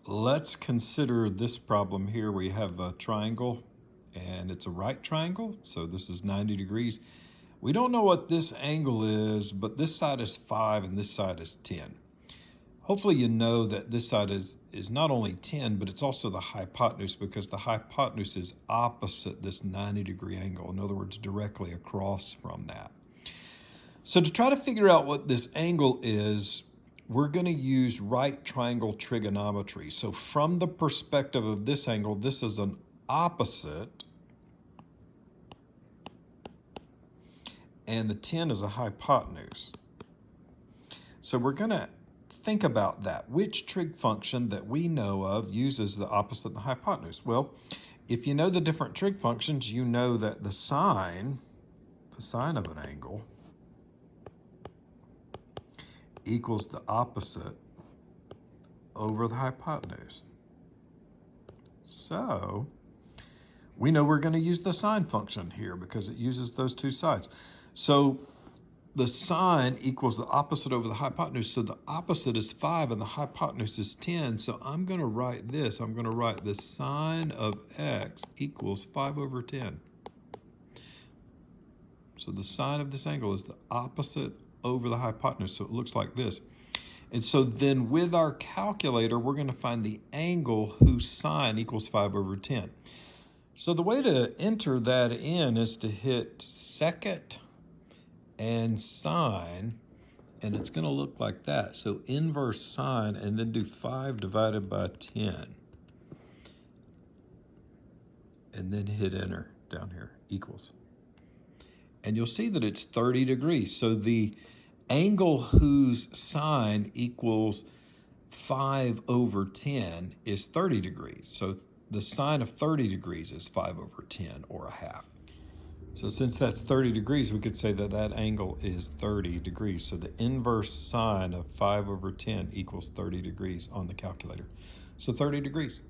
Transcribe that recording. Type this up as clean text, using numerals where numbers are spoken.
Let's consider this problem here. We have a triangle and it's a right triangle. So this is 90 degrees. We don't know what this angle is, but this side is 5 and this side is 10. Hopefully you know that this side is not only 10, but it's also the hypotenuse, because the hypotenuse is opposite this 90-degree angle. In other words, directly across from that. So to try to figure out what this angle is, we're going to use right triangle trigonometry. So from the perspective of this angle, this is an opposite, and the 10 is a hypotenuse. So we're going to think about that. Which trig function that we know of uses the opposite of the hypotenuse? Well, if you know the different trig functions, you know that the sine of an angle equals the opposite over the hypotenuse. So we know we're going to use the sine function here because it uses those two sides. So the sine equals the opposite over the hypotenuse. So the opposite is 5 and the hypotenuse is 10. So I'm going to write this. I'm going to write the sine of x equals 5 over 10. So the sine of this angle is the opposite over the hypotenuse. So it looks like this. And so then with our calculator, we're going to find the angle whose sine equals 5 over 10. So the way to enter that in is to hit second and sine, and it's going to look like that. So inverse sine, and then do 5 divided by 10. And then hit enter down here, equals. And you'll see that it's 30 degrees. So the angle whose sine equals 5 over 10 is 30 degrees. So the sine of 30 degrees is 5 over 10, or a half. So since that's 30 degrees, we could say that that angle is 30 degrees. So the inverse sine of 5 over 10 equals 30 degrees on the calculator. So 30 degrees.